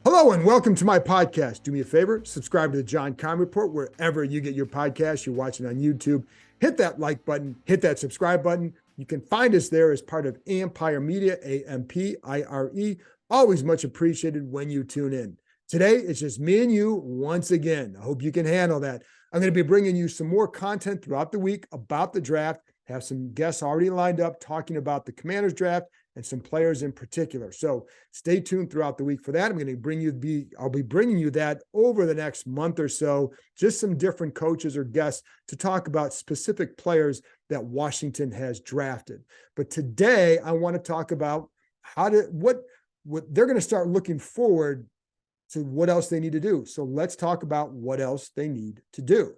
Hello and welcome to my podcast. Do me a favor, subscribe to the Keim Report wherever you get your podcasts. You're watching on YouTube. Hit that like button, hit that subscribe button. You can find us there as part of Empire Media, AMPIRE. Always much appreciated when you tune in. Today, it's just me and you once again. I hope you can handle that. I'm going to be bringing you some more content throughout the week about the draft. Have some guests already lined up talking about the Commanders draft and some players in particular. So stay tuned throughout the week for that. I'll be bringing you that over the next month or so, just some different coaches or guests to talk about specific players that Washington has drafted. But today I want to talk about what they're going to start looking forward to, what else they need to do. So let's talk about what else they need to do.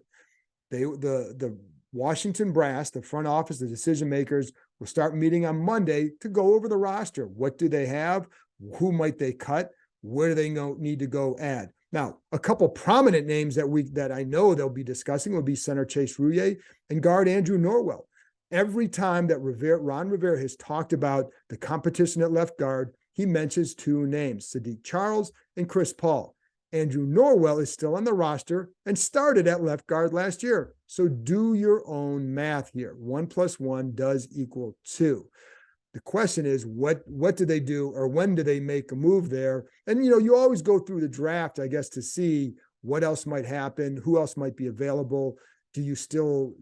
The Washington brass, the front office, the decision makers, will start meeting on Monday to go over the roster. What do they have? Who might they cut? Where do they need to go add? Now, a couple prominent names that I know they'll be discussing will be center Chase Roullier and guard Andrew Norwell. Every time that Ron Rivera has talked about the competition at left guard, he mentions two names, Sadiq Charles and Chris Paul. Andrew Norwell is still on the roster and started at left guard last year. So do your own math here. 1 + 1 does equal 2. The question is, what do they do, or when do they make a move there? And, you always go through the draft, I guess, to see what else might happen, who else might be available. Do you still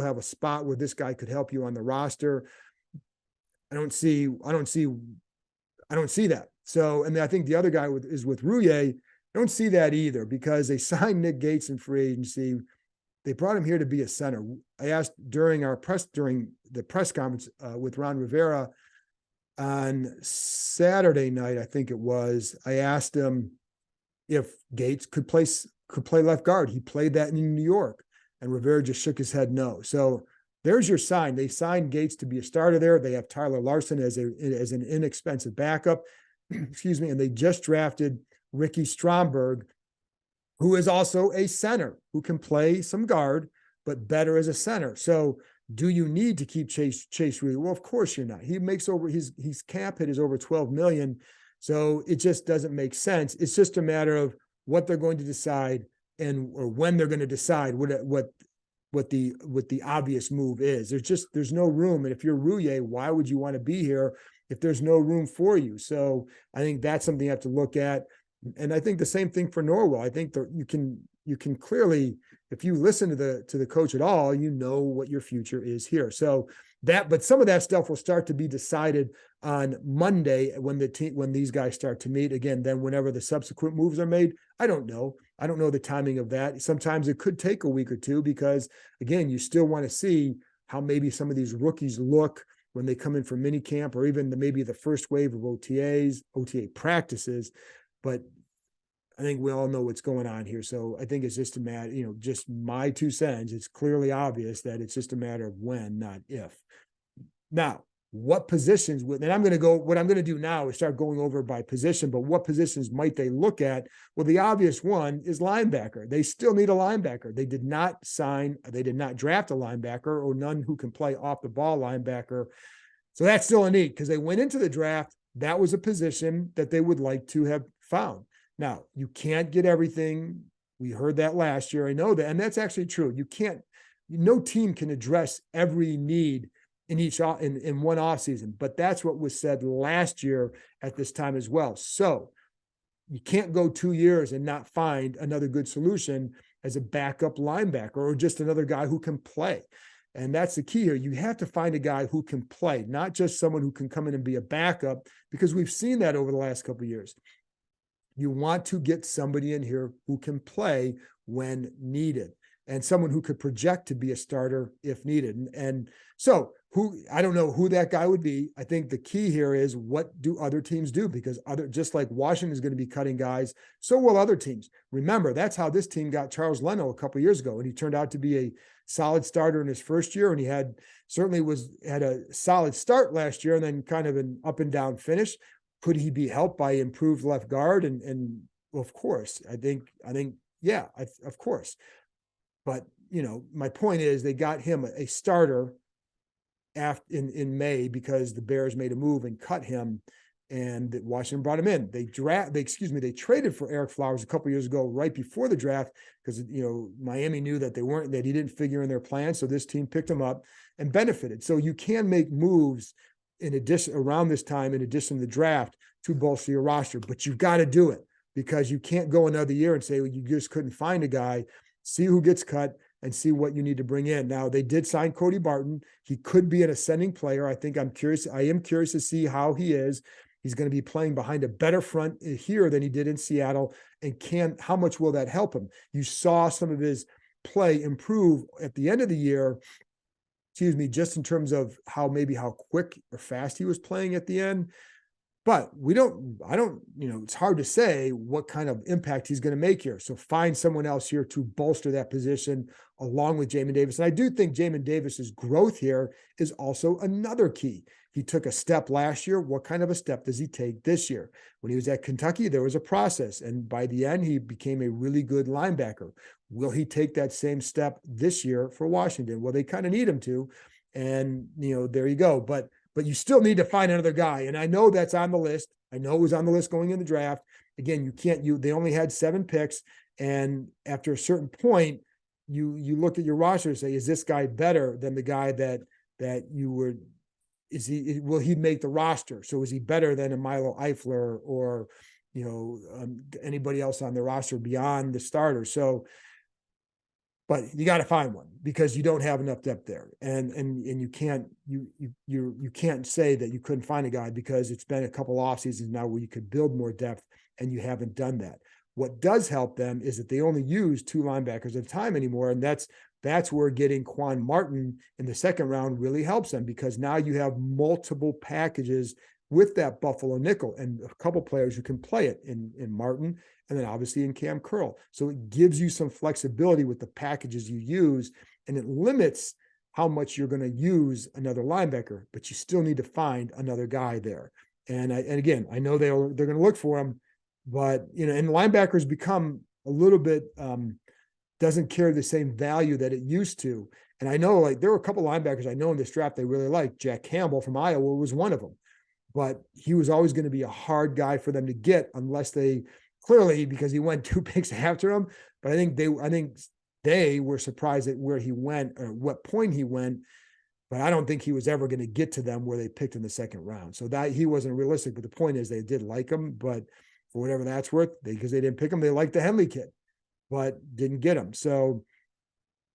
have a spot where this guy could help you on the roster? I don't see that. So, and I think the other guy is with Roullier. I don't see that either, because they signed Nick Gates in free agency. They brought him here to be a center. I asked during the press conference with Ron Rivera on Saturday night, I think it was, I asked him if Gates could play left guard. He played that in New York, and Rivera just shook his head no. So there's your sign. They signed Gates to be a starter there. They have Tyler Larson as an inexpensive backup. Excuse me. And they just drafted Ricky Stromberg, who is also a center who can play some guard, but better as a center. So do you need to keep Chase Roullier? Well, of course you're not. He makes over his cap hit is over 12 million. So it just doesn't make sense. It's just a matter of what they're going to decide or when they're going to decide what the obvious move is. There's no room. And if you're Roullier, why would you want to be here if there's no room for you? So I think that's something you have to look at. And I think the same thing for Norwell. I think that you can clearly, if you listen to the coach at all, you know what your future is here. So but some of that stuff will start to be decided on Monday when these guys start to meet again. Then whenever the subsequent moves are made, I don't know the timing of that. Sometimes it could take a week or two, because again, you still want to see how maybe some of these rookies look when they come in for mini camp, or even maybe the first wave of OTA practices. But I think we all know what's going on here. So I think it's just a matter, just my 2 cents. It's clearly obvious that it's just a matter of when, not if. Now, what positions what I'm going to do now is start going over by position, but what positions might they look at? Well, the obvious one is linebacker. They still need a linebacker. They did not draft a linebacker, or none who can play off the ball linebacker. So that's still a need, because they went into the draft. That was a position that they would like to have found. Now, you can't get everything. We heard that last year. I know that, and that's actually true. No team can address every need in one offseason, but that's what was said last year at this time as well. So you can't go 2 years and not find another good solution as a backup linebacker, or just another guy who can play. And that's the key here. You have to find a guy who can play, not just someone who can come in and be a backup, because we've seen that over the last couple of years. You want to get somebody in here who can play when needed, and someone who could project to be a starter if needed. And so I don't know who that guy would be. I think the key here is, what do other teams do? Because just like Washington is going to be cutting guys, so will other teams. Remember, that's how this team got Charles Leno a couple of years ago, and he turned out to be a solid starter in his first year, and he had a solid start last year, and then kind of an up and down finish. Could he be helped by improved left guard? And well, of course, I think, yeah, of course. But, my point is, they got him a starter in May, because the Bears made a move and cut him. and Washington brought him in. They traded for Eric Flowers a couple years ago, right before the draft, because Miami knew that he didn't figure in their plan. So this team picked him up and benefited. So you can make moves in addition around this time, in addition to the draft, to bolster your roster, but you've got to do it, because you can't go another year and say, well, you just couldn't find a guy. See who gets cut and see what you need to bring in. Now, they did sign Cody Barton. He could be an ascending player. I am curious to see how he is. He's going to be playing behind a better front here than he did in Seattle. And how much will that help him? You saw some of his play improve at the end of the year, just in terms of how quick or fast he was playing at the end. But it's hard to say what kind of impact he's going to make here. So find someone else here to bolster that position along with Jamin Davis. And I do think Jamin Davis's growth here is also another key. He took a step last year. What kind of a step does he take this year? When he was at Kentucky, there was a process. And by the end, he became a really good linebacker. Will he take that same step this year for Washington? Well, they kind of need him to. And, there you go. But you still need to find another guy. And I know that's on the list. I know it was on the list going in the draft. Again, they only had 7 picks. And after a certain point, you look at your roster and say, is this guy better than the guy that you would, will he make the roster? So is he better than a Milo Eifler or, anybody else on the roster beyond the starter? So, but you got to find one, because you don't have enough depth there, and you can't say that you couldn't find a guy, because it's been a couple off seasons now where you could build more depth, and you haven't done that. What does help them is that they only use 2 linebackers at a time anymore, and that's where getting Quan Martin in the second round really helps them, because now you have multiple packages with that Buffalo nickel and a couple players who can play it in Martin, and then obviously in Cam Curl. So it gives you some flexibility with the packages you use, and it limits how much you're going to use another linebacker, but you still need to find another guy there. And again, I know they're going to look for him, but and linebackers become a little bit doesn't carry the same value that it used to. And I know there were a couple linebackers I know in this draft they really liked. Jack Campbell from Iowa was one of them. But he was always going to be a hard guy for them to get, unless because he went 2 picks after him. But I think they were surprised at where he went or what point he went. But I don't think he was ever going to get to them where they picked in the second round. So that he wasn't realistic. But the point is, they did like him, but for whatever that's worth, because they didn't pick him, they liked the Henley kid, but didn't get him. So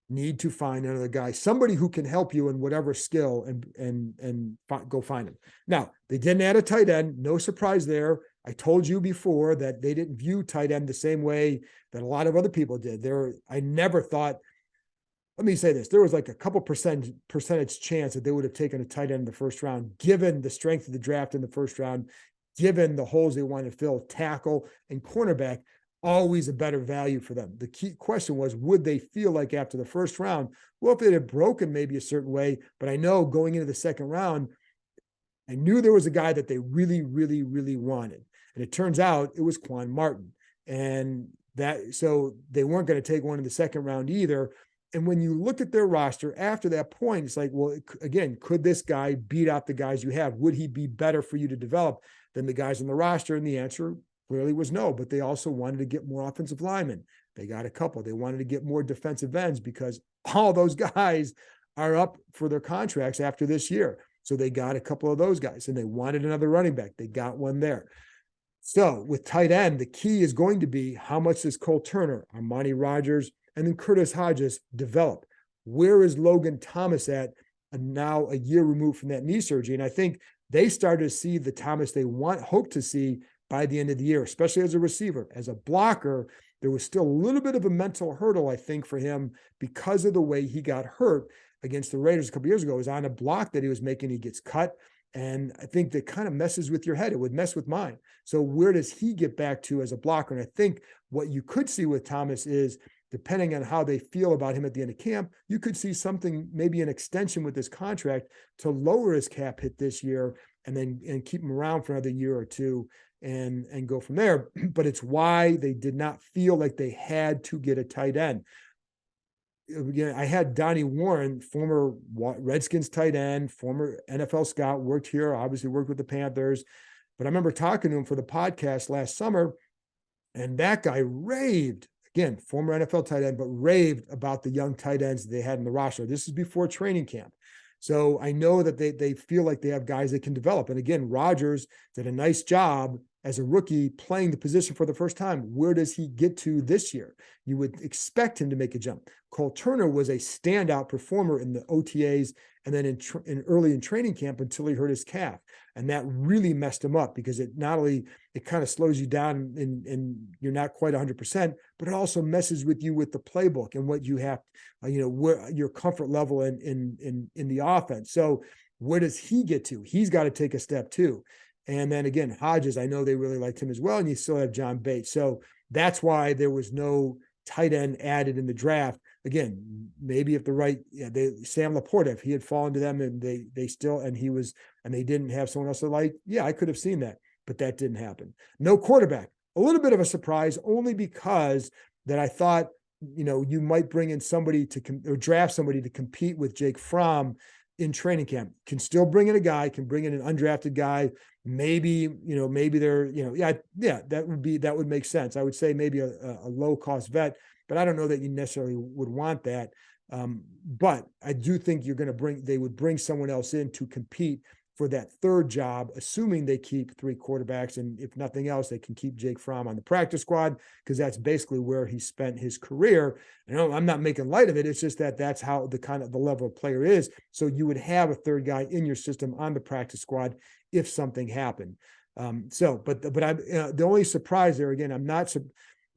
need to find another guy, somebody who can help you in whatever skill, and go find him. Now, they didn't add a tight end. No surprise there. I told you before that they didn't view tight end the same way that a lot of other people did. I never thought, let me say this, there was like a couple percentage chance that they would have taken a tight end in the first round, given the strength of the draft in the first round, given the holes they wanted to fill, tackle and cornerback. Always a better value for them. The key question was, would they feel like after the first round, well, if it had broken maybe a certain way, but I know going into the second round, I knew there was a guy that they really, really, really wanted. And it turns out it was Quan Martin. And so they weren't going to take one in the second round either. And when you look at their roster after that point, it's like, well, again, could this guy beat out the guys you have? Would he be better for you to develop than the guys on the roster? And the answer clearly was no, but they also wanted to get more offensive linemen. They got a couple. They wanted to get more defensive ends, because all those guys are up for their contracts after this year. So they got a couple of those guys, and they wanted another running back. They got one there. So with tight end, the key is going to be, how much does Cole Turner, Armani Rogers, and then Curtis Hodges develop? Where is Logan Thomas at now, a year removed from that knee surgery? And I think they started to see the Thomas they hope to see by the end of the year, especially as a receiver. As a blocker, there was still a little bit of a mental hurdle, I think, for him, because of the way he got hurt against the Raiders a couple years ago. It was on a block that he was making. He gets cut. And I think that kind of messes with your head. It would mess with mine. So where does he get back to as a blocker? And I think what you could see with Thomas is, depending on how they feel about him at the end of camp, you could see something, maybe an extension with this contract to lower his cap hit this year, and keep him around for another year or two, and go from there. But it's why they did not feel like they had to get a tight end. Again, I had Donnie Warren, former Redskins tight end, former NFL scout, worked here, obviously worked with the Panthers. But I remember talking to him for the podcast last summer, and that guy raved. Again, former NFL tight end, but raved about the young tight ends that they had in the roster. This is before training camp. So I know that they feel like they have guys they can develop. And again, Rodgers did a nice job as a rookie playing the position for the first time. Where does he get to this year? You would expect him to make a jump. Cole Turner was a standout performer in the OTAs and then in early in training camp until he hurt his calf. And that really messed him up because it not only, it kind of slows you down and you're not quite 100%, but it also messes with you with the playbook and what you have, where your comfort level in the offense. So where does he get to? He's got to take a step too. And then again, Hodges, I know they really liked him as well. And you still have John Bates. So that's why there was no tight end added in the draft. Again, maybe if Sam Laporta, if he had fallen to them and they didn't have someone else to like, I could have seen that, but that didn't happen. No quarterback, a little bit of a surprise only because that I thought, you might bring in somebody or draft somebody to compete with Jake Fromm in training camp. Can still bring in a guy, can bring in an undrafted guy. Maybe they're, that would make sense. I would say maybe a low cost vet, but I don't know that you necessarily would want that. But I do think they would bring someone else in to compete for that third job, assuming they keep 3 quarterbacks. And if nothing else, they can keep Jake Fromm on the practice squad because that's basically where he spent his career. I'm not making light of it. It's just that's how the level of player is. So you would have a third guy in your system on the practice squad if something happened. The only surprise there, again,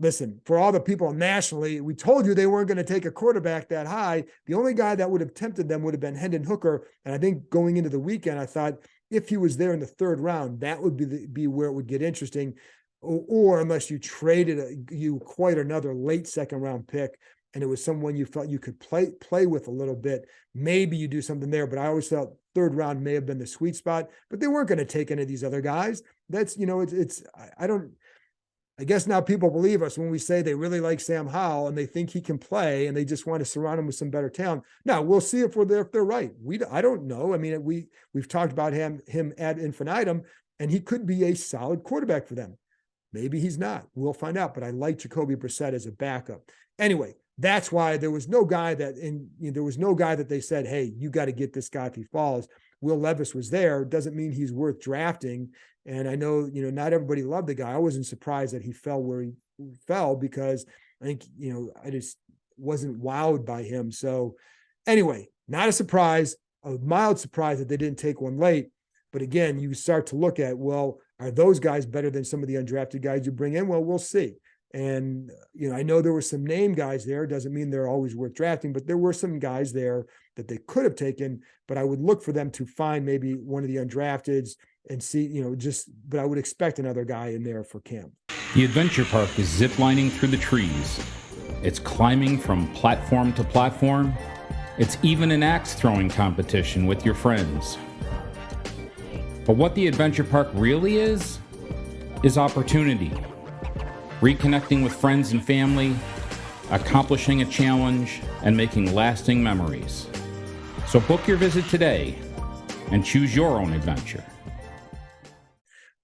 listen, for all the people nationally, we told you they weren't going to take a quarterback that high. The only guy that would have tempted them would have been Hendon Hooker. And I think going into the weekend, I thought if he was there in the 3rd round, that would be where it would get interesting. Or unless you traded you quite another late 2nd round pick, and it was someone you felt you could play with a little bit, maybe you do something there. But I always felt 3rd round may have been the sweet spot, but they weren't going to take any of these other guys. That's, I guess now people believe us when we say they really like Sam Howell and they think he can play and they just want to surround him with some better talent. Now we'll see if they're right. I don't know. I mean, we've talked about him ad infinitum, and he could be a solid quarterback for them. Maybe he's not. We'll find out. But I like Jacoby Brissett as a backup. Anyway, that's why there was no guy that they said, hey, you got to get this guy if he falls. Will Levis was there. Doesn't mean he's worth drafting. And I know, not everybody loved the guy. I wasn't surprised that he fell where he fell because I think, I just wasn't wowed by him. So anyway, not a surprise, a mild surprise that they didn't take one late. But again, you start to look at, well, are those guys better than some of the undrafted guys you bring in? Well, we'll see. And, I know there were some name guys there. Doesn't mean they're always worth drafting, but there were some guys there that they could have taken, but I would look for them to find maybe one of the undrafteds and see, but I would expect another guy in there for camp. The adventure park is ziplining through the trees. It's climbing from platform to platform. It's even an axe throwing competition with your friends. But what the adventure park really is opportunity. Reconnecting with friends and family, accomplishing a challenge, and making lasting memories. So book your visit today and choose your own adventure.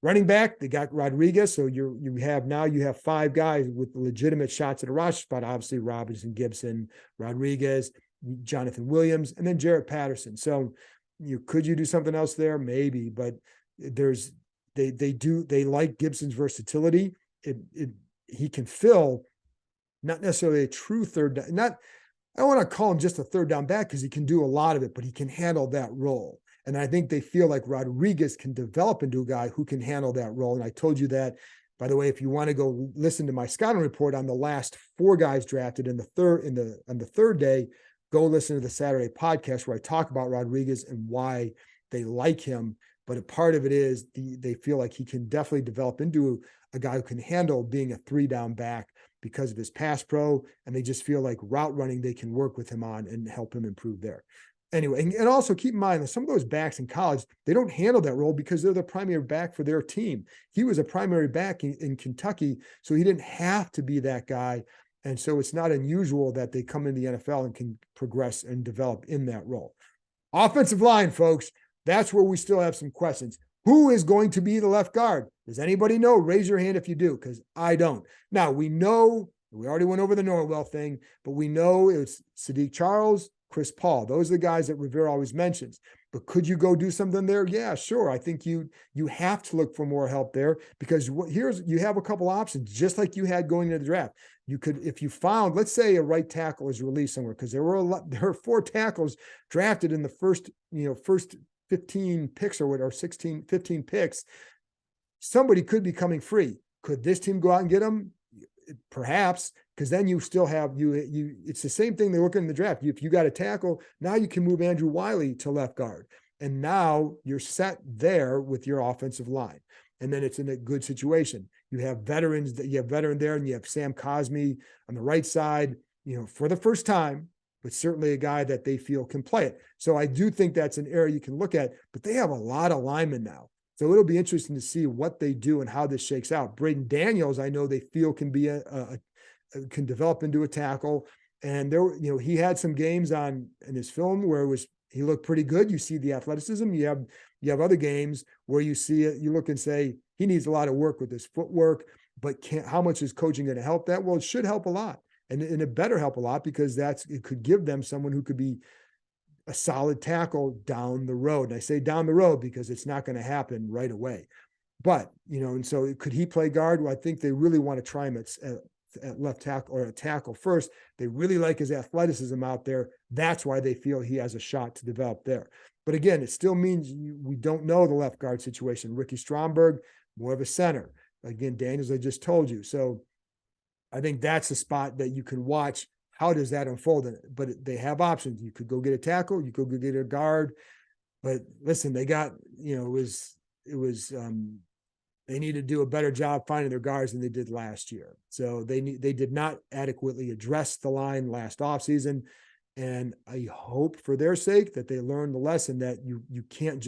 Running back, they got Rodriguez. So you have 5 guys with legitimate shots at a roster spot. Obviously, Robinson, Gibson, Rodriguez, Jonathan Williams, and then Jarrett Patterson. So could you do something else there? Maybe, but they like Gibson's versatility. He can fill not necessarily a true third down. I don't want to call him just a third down back because he can do a lot of it, but he can handle that role. And I think they feel like Rodriguez can develop into a guy who can handle that role. And I told you that, by the way, if you want to go listen to my scouting report on the last 4 guys drafted on the third day, go listen to the Saturday podcast where I talk about Rodriguez and why they like him. But a part of it is they feel like he can definitely develop into a guy who can handle being a 3-down back because of his pass pro. And they just feel like route running, they can work with him on and help him improve there. Anyway, and also keep in mind that some of those backs in college, they don't handle that role because they're the primary back for their team. He was a primary back in Kentucky, so he didn't have to be that guy. And so it's not unusual that they come in the NFL and can progress and develop in that role. Offensive line, folks, that's where we still have some questions. Who is going to be the left guard? Does anybody know? Raise your hand if you do, because I don't. Now, we know, we already went over the Norwell thing, but we know it's Sadiq Charles, Chris Paul. Those are the guys that Rivera always mentions. But could you go do something there? Yeah, sure. I think you have to look for more help there, because you have a couple options, just like you had going into the draft. You could, if you found, let's say a right tackle is released somewhere, because there were 4 tackles drafted in the first 15 picks or whatever, 16, 15 picks. Somebody could be coming free. Could this team go out and get them? Perhaps, because then you still have it's the same thing they're looking in the draft. If you got a tackle, now you can move Andrew Wiley to left guard. And now you're set there with your offensive line. And then it's in a good situation. You have veterans, that you have veteran there, and you have Sam Cosmi on the right side, for the first time, but certainly a guy that they feel can play it. So I do think that's an area you can look at, but they have a lot of linemen now. So it'll be interesting to see what they do and how this shakes out. Braden Daniels, I know they feel can be can develop into a tackle. And there, he had some games in his film where he looked pretty good. You see the athleticism. You have other games where you see it, you look and say, he needs a lot of work with his footwork, but how much is coaching going to help that? Well, it should help a lot. And it better help a lot, because it could give them someone who could be a solid tackle down the road. And I say down the road because it's not going to happen right away. But, and so could he play guard? Well, I think they really want to try him at left tackle or a tackle first. They really like his athleticism out there. That's why they feel he has a shot to develop there. But again, it still means we don't know the left guard situation. Ricky Stromberg, more of a center. Again, Daniels, I just told you. So I think that's a spot that you can watch. How does that unfold? But they have options. You could go get a tackle. You could go get a guard. But listen, they got, they need to do a better job finding their guards than they did last year. So they did not adequately address the line last offseason. And I hope for their sake that they learn the lesson that you can't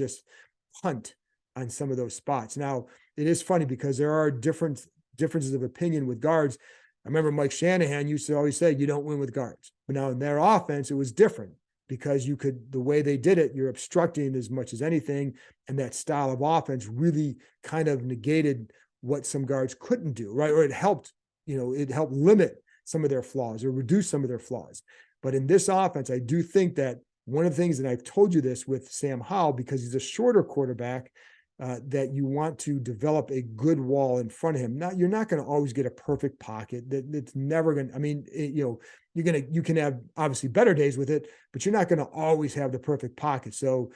punt on some of those spots. Now, it is funny because there are differences of opinion with guards. I remember Mike Shanahan used to always say, you don't win with guards. But now in their offense, it was different, because the way they did it, you're obstructing as much as anything. And that style of offense really kind of negated what some guards couldn't do, right? Or it helped limit some of their flaws or reduce some of their flaws. But in this offense, I do think that one of the things, and I've told you this with Sam Howell, because he's a shorter quarterback, that you want to develop a good wall in front of him. Now, you're not going to always get a perfect pocket. That's never going to, you can have obviously better days with it, but you're not going to always have the perfect pocket. So,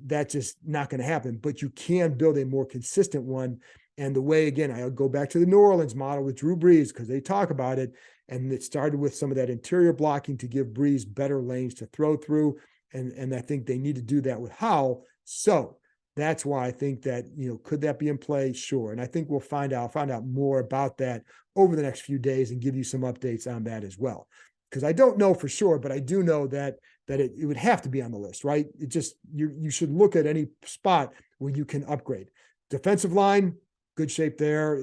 that's just not going to happen, but you can build a more consistent one. And the way, again, I'll go back to the New Orleans model with Drew Brees, because they talk about it. And it started with some of that interior blocking to give Brees better lanes to throw through. And I think they need to do that with Howell. So that's why I think that, could that be in play? Sure. And I think we'll find out more about that over the next few days and give you some updates on that as well. Because I don't know for sure, but I do know that it would have to be on the list, right? It just, you should look at any spot where you can upgrade. Defensive line, good shape there.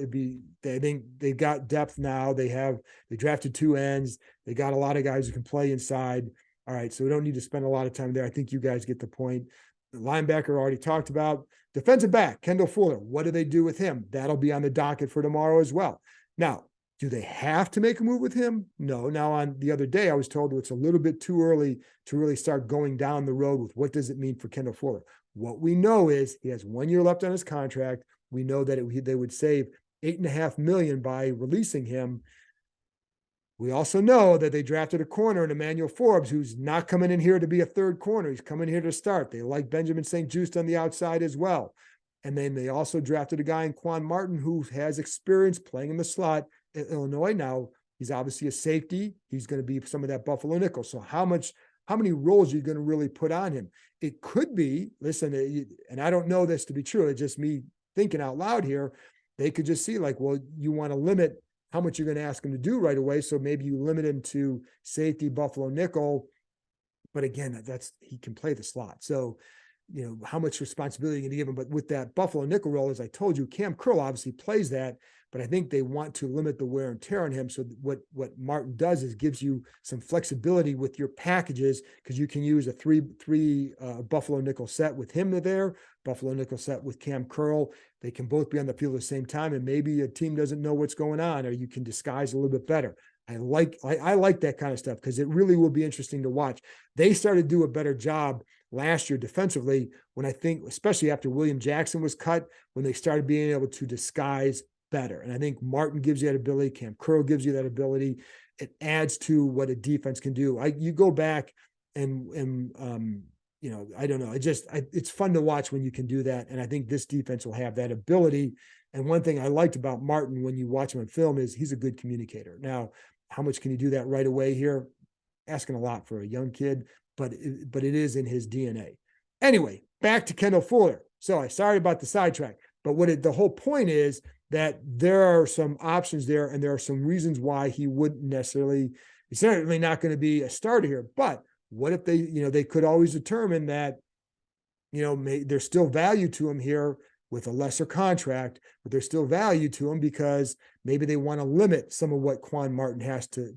I think they've got depth now. They drafted 2 ends. They got a lot of guys who can play inside. All right. So we don't need to spend a lot of time there. I think you guys get the point. The linebacker already talked about. Defensive back, Kendall Fuller. What do they do with him? That'll be on the docket for tomorrow as well. Now, do they have to make a move with him? No. Now, on the other day, I was told it's a little bit too early to really start going down the road with what does it mean for Kendall Fuller. What we know is he has 1 year left on his contract. We know that they would save $8.5 million by releasing him. We also know that they drafted a corner in Emmanuel Forbes, who's not coming in here to be a third corner. He's coming here to start. They like Benjamin St. Juste on the outside as well. And then they also drafted a guy in Quan Martin who has experience playing in the slot at Illinois. Now, he's obviously a safety. He's going to be some of that Buffalo nickel. So how many roles are you going to really put on him? It could be, listen, and I don't know this to be true. It's just me thinking out loud here. They could just see well, you want to limit how much you're going to ask him to do right away. So maybe you limit him to safety, Buffalo nickel. But again, he can play the slot. So, how much responsibility you're going to give him. But with that Buffalo nickel role, as I told you, Cam Curl obviously plays that, but I think they want to limit the wear and tear on him. So what Martin does is gives you some flexibility with your packages, because you can use a three Buffalo nickel set with him there, Buffalo nickel set with Cam Curl. They can both be on the field at the same time, and maybe a team doesn't know what's going on, or you can disguise a little bit better. I like that kind of stuff, because it really will be interesting to watch. They started to do a better job last year defensively, when I think, especially after William Jackson was cut, when they started being able to disguise better. And I think Martin gives you that ability. Cam Curl gives you that ability. It adds to what a defense can do. You go back and I don't know. It's fun to watch when you can do that. And I think this defense will have that ability. And one thing I liked about Martin when you watch him on film is he's a good communicator. Now, how much can he do that right away here? Asking a lot for a young kid, but it is in his DNA. Anyway, back to Kendall Fuller. So sorry about the sidetrack, but the whole point is that there are some options there, and there are some reasons why he wouldn't necessarily, he's certainly not going to be a starter here. But what if they could always determine that, there's still value to him here with a lesser contract, but there's still value to him because maybe they want to limit some of what Quan Martin has to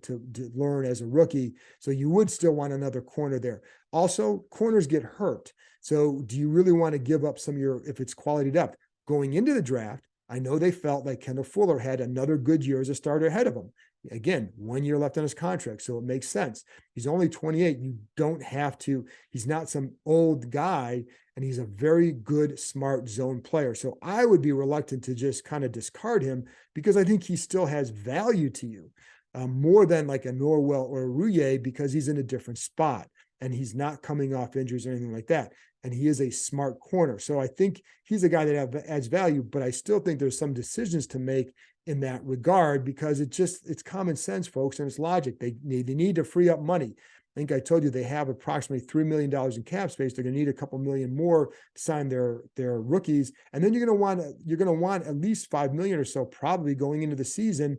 learn as a rookie. So you would still want another corner there. Also, corners get hurt. So do you really want to give up some of if it's quality depth? Going into the draft, I know they felt like Kendall Fuller had another good year as a starter ahead of him. Again, 1 year left on his contract, so it makes sense. He's only 28. You don't have to, he's not some old guy, and he's a very good, smart zone player. So I would be reluctant to just kind of discard him, because I think he still has value to you, more than like a Norwell or a Rouye, because he's in a different spot and he's not coming off injuries or anything like that. And he is a smart corner. So I think he's a guy that adds value, but I still think there's some decisions to make in that regard, because it's common sense, folks, and it's logic. They need to free up money. I think I told you they have approximately $3 million in cap space. They're going to need a couple million more to sign their rookies. And then you're going to want at least $5 million or so probably going into the season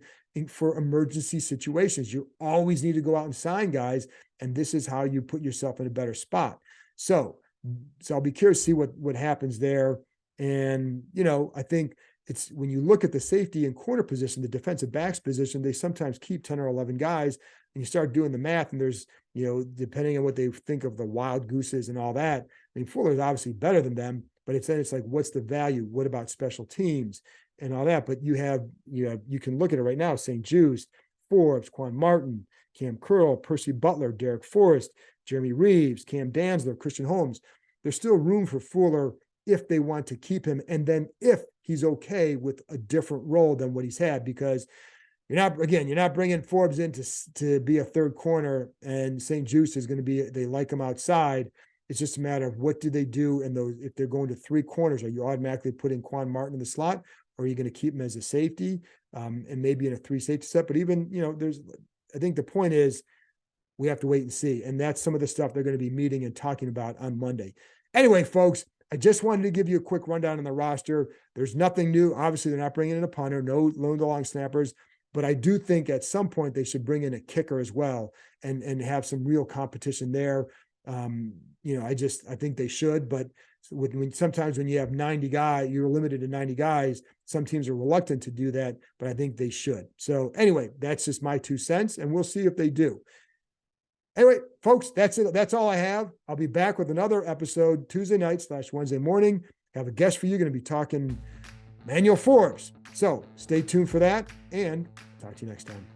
for emergency situations. You always need to go out and sign guys. And this is how you put yourself in a better spot. So I'll be curious to see what happens there. And, I think it's when you look at the safety and corner position, the defensive backs position, they sometimes keep 10 or 11 guys, and you start doing the math, and there's, depending on what they think of the wild gooses and all that. I mean, Fuller is obviously better than them, but it's like, what's the value? What about special teams and all that? But you can look at it right now, St. Juice, Forbes, Quan Martin, Cam Curl, Percy Butler, Derek Forrest, Jeremy Reeves, Cam Danzler, Christian Holmes. There's still room for Fuller if they want to keep him, and then if he's okay with a different role than what he's had, because you're not bringing Forbes in to be a third corner, and St. Juice is going to be, they like him outside. It's just a matter of what do they do in those, if they're going to three corners, are you automatically putting Quan Martin in the slot, or are you going to keep him as a safety, and maybe in a 3 safety set? But even, I think the point is we have to wait and see. And that's some of the stuff they're going to be meeting and talking about on Monday. Anyway, folks, I just wanted to give you a quick rundown on the roster. There's nothing new. Obviously, they're not bringing in a punter, no lone to long snappers, but I do think at some point they should bring in a kicker as well and have some real competition there. I think they should, but sometimes when you have 90 guys, you're limited to 90 guys. Some teams are reluctant to do that, but I think they should. So anyway, that's just my 2 cents, and we'll see if they do. Anyway, folks, that's it. That's all I have. I'll be back with another episode Tuesday night / Wednesday morning. Have a guest for you. Going to be talking Manuel Forbes. So stay tuned for that, and talk to you next time.